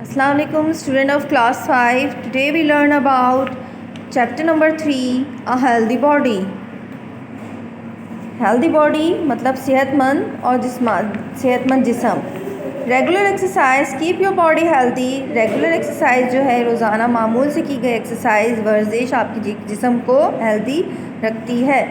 Assalamu alaikum, student of class 5. Today we learn about chapter number 3, a healthy body. Healthy body मतलब सेहतमंद और सेहतमंद जिस्म. Regular exercise keep your body healthy. Regular exercise जो है रोज़ाना मामूल से की गई एक्सरसाइज वर्जिश आपकी जिस्म को हेल्दी रखती है.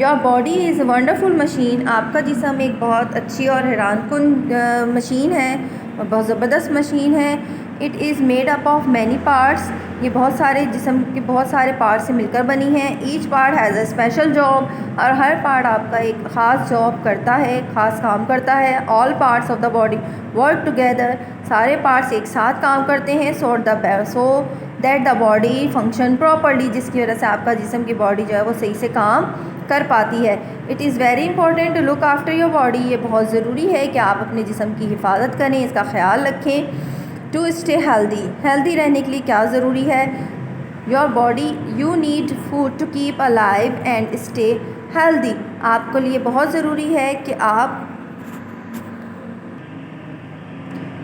Your body is a wonderful machine. आपका जिस्म एक बहुत अच्छी और हैरानकुन मशीन है और बहुत ज़बरदस्त मशीन है. It is made up of many parts. ये बहुत सारे जिस्म के बहुत सारे पार्ट से मिलकर बनी है. Each part has a special job. और हर पार्ट आपका एक ख़ास जॉब करता है, ख़ास काम करता है. All parts of the body work together. सारे पार्ट्स एक साथ काम करते हैं so that the body function properly, जिसकी वजह से आपका जिस्म की बॉडी जो है वो सही से काम कर पाती है. It is very important to look after your body. ये बहुत ज़रूरी है कि आप अपने जिस्म की हिफाजत करें, इसका ख़्याल रखें. To stay healthy. हेल्दी रहने के लिए क्या ज़रूरी है? Your body you need food to keep alive and stay healthy. आपके लिए बहुत ज़रूरी है कि आप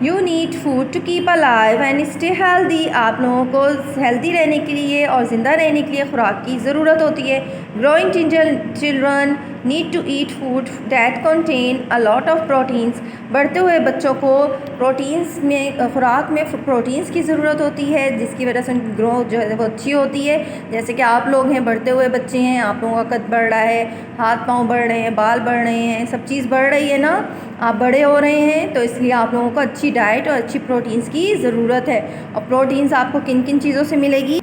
you need food to keep alive and stay healthy. आप लोगों को हेल्दी रहने के लिए और ज़िंदा रहने के लिए खुराक की ज़रूरत होती है. Growing children need to eat food that contain a lot of proteins. बढ़ते हुए बच्चों को प्रोटीन्स में खुराक में प्रोटीन्स की ज़रूरत होती है, जिसकी वजह से उनकी ग्रोथ जो है वो अच्छी होती है. जैसे कि आप लोग हैं, बढ़ते हुए बच्चे हैं, आप लोगों का कद बढ़ रहा है, हाथ पाँव बढ़ रहे हैं, बाल बढ़ रहे हैं, सब चीज़ बढ़ रही है ना, आप बड़े हो रहे हैं, तो इसलिए आप लोगों को अच्छी डाइट और अच्छी प्रोटीन्स की ज़रूरत है. और प्रोटीन्स आपको किन किन चीज़ों से मिलेगी?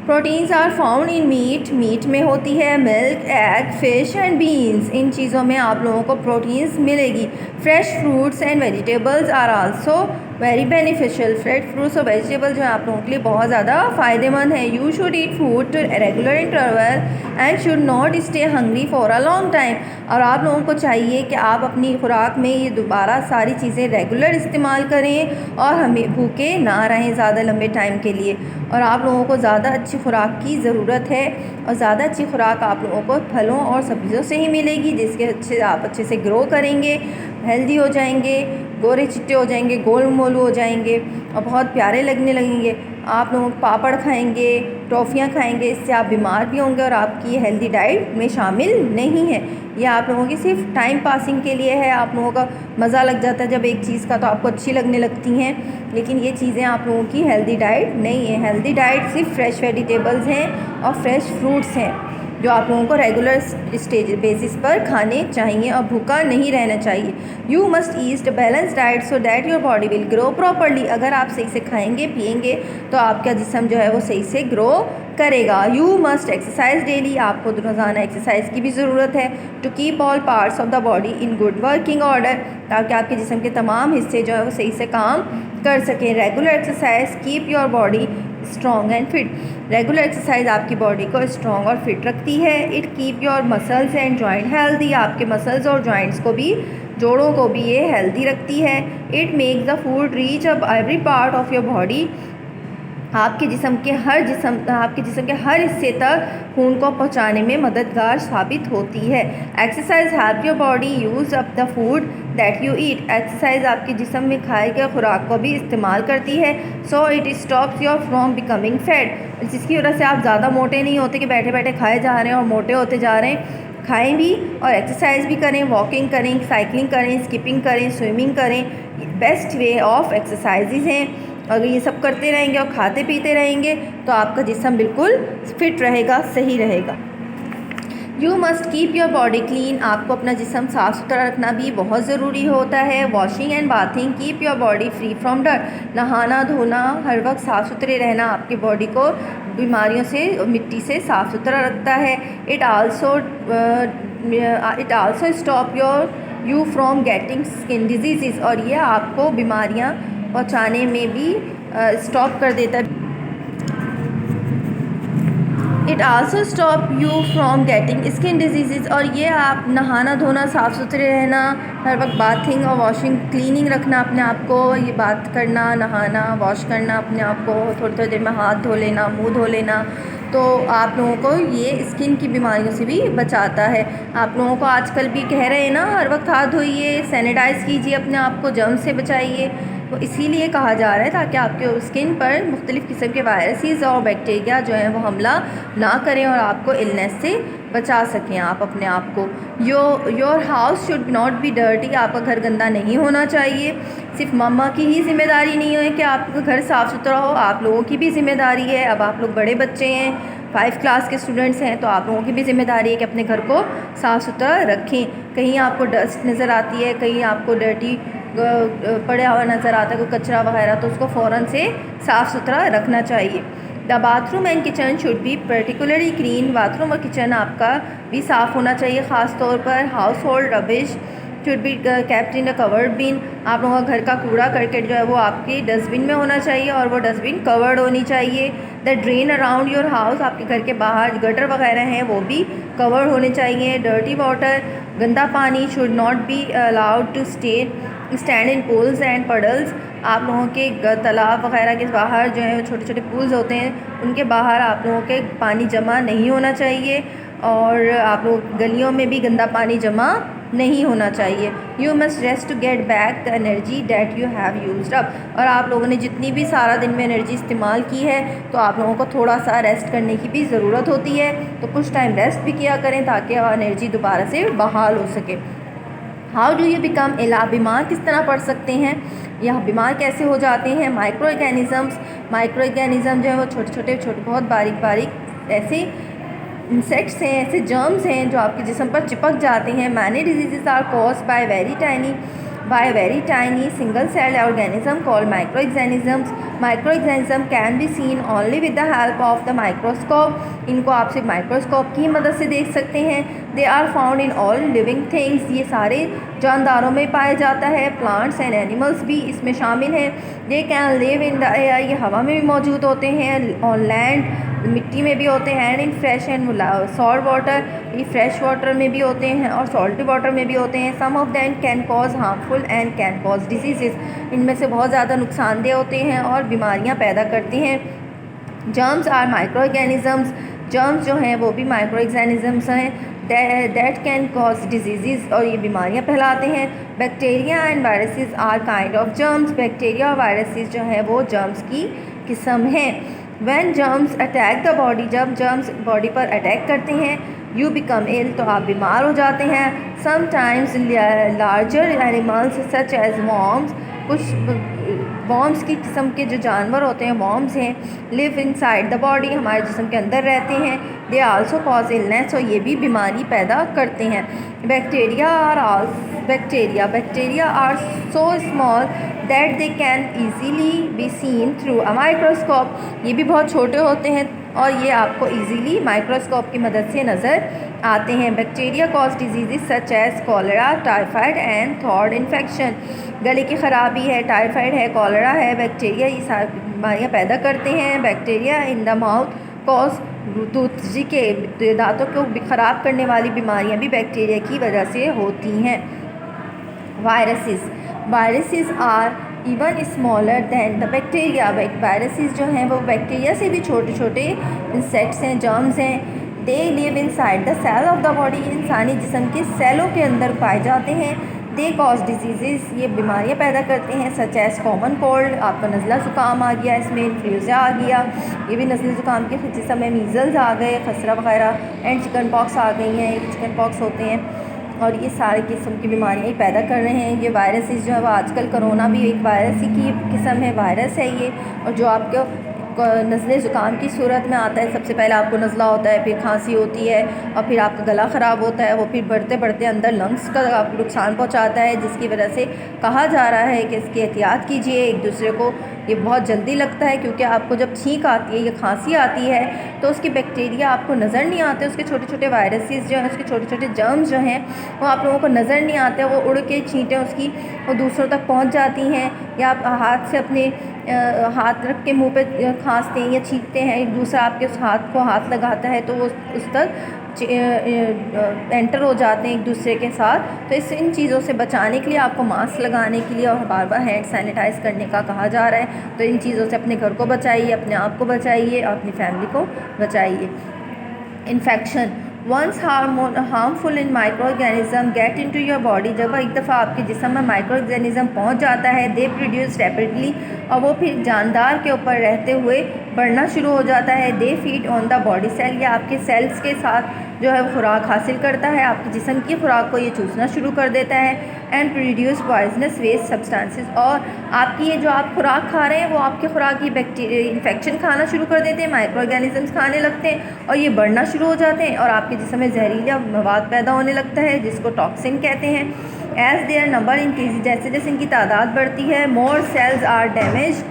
Proteins are found in meat. Meat में होती है milk, egg, fish and beans. इन चीज़ों में आप लोगों को प्रोटीन्स मिलेगी. Fresh fruits and vegetables are also very beneficial. Fresh fruits और वेजिटेबल जो है आप लोगों के लिए बहुत ज़्यादा फ़ायदेमंद है. You should eat food to regular interval and should not stay hungry for a long time. और आप लोगों को चाहिए कि आप अपनी खुराक में ये दोबारा सारी चीज़ें रेगुलर इस्तेमाल करें और हमें भूखे ना रहें ज़्यादा लंबे टाइम के लिए. और आप लोगों को ज़्यादा अच्छी खुराक की ज़रूरत है और ज़्यादा अच्छी खुराक आप लोगों को फलों और सब्जियों से ही मिलेगी, जिसके आप अच्छे से ग्रो करेंगे, हेल्दी हो जाएंगे, गोरे चिट्टे हो जाएंगे, गोल मोलू हो जाएंगे और बहुत प्यारे लगने लगेंगे. आप लोग पापड़ खाएंगे, टॉफ़ियाँ खाएंगे, इससे आप बीमार भी होंगे और आपकी ये हेल्दी डाइट में शामिल नहीं है. ये आप लोगों की सिर्फ टाइम पासिंग के लिए है. आप लोगों का मज़ा लग जाता है जब एक चीज़ का, तो आपको अच्छी लगने लगती हैं, लेकिन ये चीज़ें आप लोगों की हेल्दी डाइट नहीं है. हेल्दी डाइट सिर्फ फ्रेश वेजिटेबल्स हैं और फ्रेश फ्रूट्स हैं जो आप लोगों को रेगुलर स्टेज बेसिस पर खाने चाहिए और भूखा नहीं रहना चाहिए. You must eat balance diet so that your body will grow properly. अगर आप सही से खाएंगे पिएंगे तो आपका जिस्म जो है वो सही से ग्रो करेगा. You must exercise daily. आपको रोज़ाना एक्सरसाइज की भी ज़रूरत है to keep all parts of the body in good working order, ताकि आपके जिस्म के तमाम हिस्से जो है वो सही से काम कर सकें. Regular exercise keep your body strong and fit. Regular exercise आपकी बॉडी को स्ट्रॉन्ग और फिट रखती है. It keep your muscles and joint healthy. आपके मसल्स और जॉइंट्स को भी, जोड़ों को भी ये हेल्दी रखती है. It makes the food reach up every part of your body. आपके जिस्म के हर हिस्से तक खून को पहुंचाने में मददगार साबित होती है. Exercise help your body use up the food that you eat. Exercise आपके जिस्म में खाए गए खुराक को भी इस्तेमाल करती है. So it stops your from becoming fat. जिसकी वजह से आप ज़्यादा मोटे नहीं होते कि बैठे बैठे खाए जा रहे हैं और मोटे होते जा रहे हैं. खाएं भी और एक्सरसाइज भी करें, वॉकिंग करें, साइकिलिंग करें, स्किपिंग करें, स्विमिंग करें. बेस्ट वे ऑफ एक्सरसाइजेज हैं. अगर ये सब करते रहेंगे और खाते पीते रहेंगे तो आपका जिस्म बिल्कुल फिट रहेगा, सही रहेगा. You must keep your body clean. आपको अपना जिस्म साफ़ सुथरा रखना भी बहुत ज़रूरी होता है. Washing and bathing keep your body free from dirt. नहाना धोना, हर वक्त साफ़ सुथरे रहना आपकी बॉडी को बीमारियों से, मिट्टी से साफ़ सुथरा रखता है. It also stop you from getting skin disease. और ये आपको बीमारियाँ पहुँचाने में भी स्टॉप कर देता है. It also stop you from getting skin disease. और ये आप नहाना धोना, साफ़ सुथरे रहना, हर वक्त बाथिंग और वॉशिंग, क्लीनिंग रखना अपने आप को, ये बात करना, नहाना, वॉश करना अपने आप को, थोड़ी थोड़ी देर में हाथ धो लेना, मुंह धो लेना, तो आप लोगों को ये स्किन की बीमारियों से भी बचाता है. आप लोगों को आजकल भी कह रहे हैं ना, हर वक्त हाथ धोइए, सैनिटाइज़ कीजिए अपने आप को, जर्म से बचाइए. वो इसीलिए कहा जा रहा है ताकि आपके स्किन पर मुख्तलिफ़ किस्म के वायरसेस और बैक्टीरिया जो हैं वो हमला ना करें और आपको इलनेस से बचा सकें आप अपने आप को। Your house should not be dirty, आपका घर गंदा नहीं होना चाहिए। सिर्फ मम्मा की ही ज़िम्मेदारी नहीं है कि आपका घर साफ़ सुथरा हो, आप लोगों की भी ज़िम्मेदारी है। अब आप लोग बड़े बच्चे हैं, 5 क्लास के स्टूडेंट्स हैं, तो आप लोगों की भी ज़िम्मेदारी है कि अपने घर को साफ़ सुथरा रखें। कहीं आपको डस्ट नज़र आती है, कहीं आपको डर्टी पड़ा हुआ नज़र आता है, कोई कचरा वगैरह, तो उसको फ़ौरन से साफ़ सुथरा रखना चाहिए। The bathroom and kitchen should be particularly clean, bathroom और किचन आपका भी साफ़ होना चाहिए। ख़ास तौर पर household rubbish should be kept in a covered bin, आप लोगों का घर का कूड़ा करकट जो है वो आपके डस्टबिन में होना चाहिए और वो डस्टबिन कवर्ड होनी चाहिए। The drain around your house, आपके घर के बाहर गटर वगैरह हैं वो भी कवर्ड होने चाहिए। डर्टी वाटर, गंदा पानी should not be allowed to stand in pools and puddles, आप लोगों के तालाब वगैरह के बाहर जो है छोटे छोटे पूल्स होते हैं उनके बाहर आप लोगों के पानी जमा नहीं होना चाहिए और आप लोग गलियों में भी गंदा पानी जमा नहीं होना चाहिए। You must rest to get back the energy that you have used up, और आप लोगों ने जितनी भी सारा दिन में एनर्जी इस्तेमाल की है तो आप लोगों को थोड़ा सा रेस्ट करने की भी ज़रूरत होती है, तो कुछ टाइम रेस्ट भी किया करें ताकि एनर्जी दोबारा से बहाल हो सके। हाउ डू यू बिकम इल, आप बीमार किस तरह पड़ सकते हैं या बीमार कैसे हो जाते हैं। माइक्रो ऑर्गेनिज़म जो है वो छोटे बहुत बारीक ऐसे इंसेक्ट्स हैं, ऐसे जर्म्स हैं जो आपके जिस्म पर चिपक जाते हैं। Many diseases are caused by very tiny single cell organism called micro can be seen only with the help of the microscope, इनको आप सिर्फ माइक्रोस्कोप की मदद से देख सकते हैं। They are found in all living things, ये सारे जानदारों में पाया जाता है। प्लांट्स एंड एनिमल्स भी इसमें शामिल हैं। They can live in the air, ये हवा में भी मौजूद होते हैं, ऑन लैंड मिट्टी में भी होते हैं, and in fresh and salt water, ये फ्रेश वाटर में भी होते हैं और सॉल्टी वाटर में भी होते हैं। Some of them can cause harmful and can cause disease, इनमें से बहुत ज़्यादा नुकसानदेह होते हैं और बीमारियां पैदा करते हैं। Germs are micro organisms, germs जो हैं वो भी माइक्रो ऑर्गेनिजम्स हैं दैट कैन कॉज डिजीज़, और ये बीमारियां फैलाते हैं। Bacteria and viruses are kind of germs, bacteria और वायरसेस जो हैं वो जर्म्स की किस्म हैं। When germs attack the body, जब जर्म्स बॉडी पर अटैक करते हैं, यू बिकम इल, तो आप बीमार हो जाते हैं। Sometimes larger animals such as worms, कुछ वॉर्म्स की किस्म के जो जानवर होते हैं वॉर्म्स हैं, लिव इनसाइड द बॉडी, हमारे जिस्म के अंदर रहते हैं। दे आल्सो कॉज इलनेस, और ये भी बीमारी पैदा करते हैं। Bacteria are so small that they can easily be seen through a microscope, ये भी बहुत छोटे होते हैं और ये आपको ईजीली माइक्रोस्कोप की मदद से नज़र आते हैं। Bacteria cause disease such as cholera, typhoid and throat infection, गले की ख़राबी है, टाइफाइड है, कॉलरा है, बैक्टीरिया ये सारी बीमारियाँ पैदा करते हैं। Bacteria in the mouth cause tooth, जी के दांतों को ख़राब करने वाली बीमारियाँ भी बैक्टीरिया की वजह से होती हैं। Viruses are even smaller than the bacteria, viruses जो हैं वो बैक्टीरिया से भी छोटे छोटे इंसेक्ट्स हैं, जर्म्स हैं। They live inside the cell of the body, इंसानी जिस्म के सेलों के अंदर पाए जाते हैं। दे कॉज डिजीज़, ये बीमारियां पैदा करते हैं, सच एज कॉमन कोल्ड, आपका नज़ला ज़ुकाम आ गया, इसमें इन्फ्लूएंजा आ गया, ये भी नज़ला ज़ुकाम के जिसम में मीज़ल्स आ गए, खसरा वगैरह, एंड चिकन पॉक्स आ गई हैं, चिकन पॉक्स होते हैं, और ये सारे किस्म की बीमारियाँ ही पैदा कर रहे हैं। ये वायरसेस जो है वो आजकल कोरोना भी एक वायरस ही की किस्म है, वायरस है ये, और जो आपको नज़ले ज़ुकाम की सूरत में आता है। सबसे पहले आपको नज़ला होता है, फिर खांसी होती है, और फिर आपका गला ख़राब होता है, वो फिर बढ़ते बढ़ते अंदर लंग्स का आपको नुकसान पहुंचाता है, जिसकी वजह से कहा जा रहा है कि इसकी एहतियात कीजिए। एक दूसरे को ये बहुत जल्दी लगता है क्योंकि आपको जब छींक आती है या खांसी आती है तो उसकी बैक्टीरिया आपको नज़र नहीं आते, उसके छोटे छोटे वायरसेस जो हैं, उसके छोटे छोटे जर्म्स जो हैं वो आप लोगों को नज़र नहीं आते, वो उड़ के छींटें उसकी वो दूसरों तक पहुंच जाती हैं, या आप हाथ से अपने हाथ रख के मुंह पे खांसते हैं या छींकते हैं, एक दूसरा आपके उस हाथ को हाथ लगाता है तो वो उस तक एंटर हो जाते हैं एक दूसरे के साथ। तो इन चीज़ों से बचाने के लिए आपको मास्क लगाने के लिए और बार बार हैंड सैनिटाइज़ करने का कहा जा रहा है। तो इन चीज़ों से अपने घर को बचाइए, अपने आप को बचाइए और अपनी फैमिली को बचाइए। Infection, once harmful in micro organism get into your body, जब एक दफ़ा आपके जिस्म में माइक्रो ऑर्गेनिज्म पहुँच जाता है, दे प्रोड्यूस रैपिडली, और वो फिर जानदार के ऊपर रहते हुए बढ़ना शुरू हो जाता है। They feed on the body cell, या आपके सेल्स के साथ जो है खुराक हासिल करता है, आपके जिस्म की खुराक को ये चूसना शुरू कर देता है। And produce poisonous waste substances, और आपकी ये जो आप खुराक खा रहे हैं वो आपके खुराक की बैक्टीरिया इन्फेक्शन खाना शुरू कर देते हैं, माइक्रो ऑर्गेनिजम्स खाने लगते हैं और ये बढ़ना शुरू हो जाते हैं और आपके जिस्म में जहरीला मवाद पैदा होने लगता है जिसको टॉक्सिन कहते हैं। एज देयर नंबर इंक्रीज, जैसे जैसे इनकी तादाद बढ़ती है, more cells are damage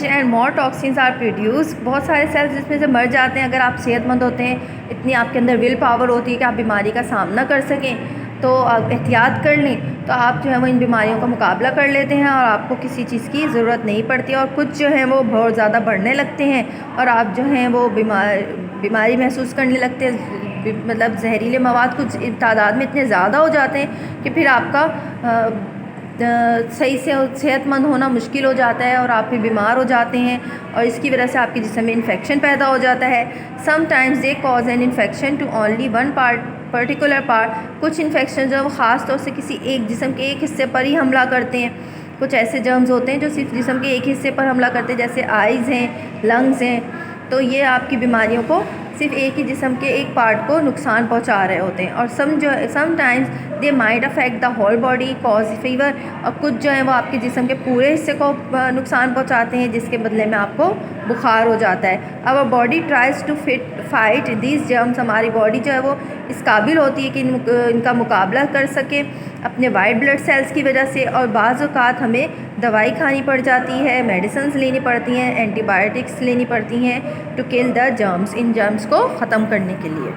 and more toxins are produce. बहुत सारे सेल्स जिसमें से मर जाते हैं। अगर आप सेहतमंद होते हैं, इतनी आपके अंदर विल पावर होती है कि आप बीमारी का सामना कर सकें, तो आप एहतियात कर लें, तो आप जो है वो इन बीमारियों का मुकाबला कर लेते हैं और आपको किसी चीज़ की ज़रूरत नहीं पड़ती। और कुछ जो है वो बहुत ज़्यादा बढ़ने लगते हैं और आप जो हैं वो बीमारी महसूस करने लगते हैं, मतलब जहरीले मवाद कुछ तादाद में इतने ज़्यादा हो जाते हैं कि फिर आपका सही से सेहतमंद होना मुश्किल हो जाता है और आप फिर बीमार हो जाते हैं और इसकी वजह से आपके जिस्म में इन्फेक्शन पैदा हो जाता है। Sometimes they cause an infection to only one particular part, कुछ इन्फेक्शन जो ख़ास तौर से किसी एक जिस्म के एक हिस्से पर ही हमला करते हैं। कुछ ऐसे जर्म्स होते हैं जो सिर्फ जिस्म के एक हिस्से पर हमला करते हैं, जैसे आइज़ हैं, लंग्स हैं, तो ये आपकी बीमारियों को सिर्फ एक ही जिस्म के एक पार्ट को नुकसान पहुंचा रहे होते हैं। और sometimes they might affect the whole body cause fever, और कुछ जो है वो आपके जिस्म के पूरे हिस्से को नुकसान पहुंचाते हैं जिसके बदले में आपको बुखार हो जाता है। Our body tries to fight this germs, हमारी बॉडी जो है वो इस काबिल होती है कि इनका मुकाबला कर सके अपने वाइट ब्लड सेल्स की वजह से, और बाज़ औक़ात हमें दवाई खानी पड़ जाती है, मेडिसिन्स लेनी पड़ती हैं, एंटीबायोटिक्स लेनी पड़ती हैं टू किल द जर्म्स, इन जर्म्स को ख़त्म करने के लिए।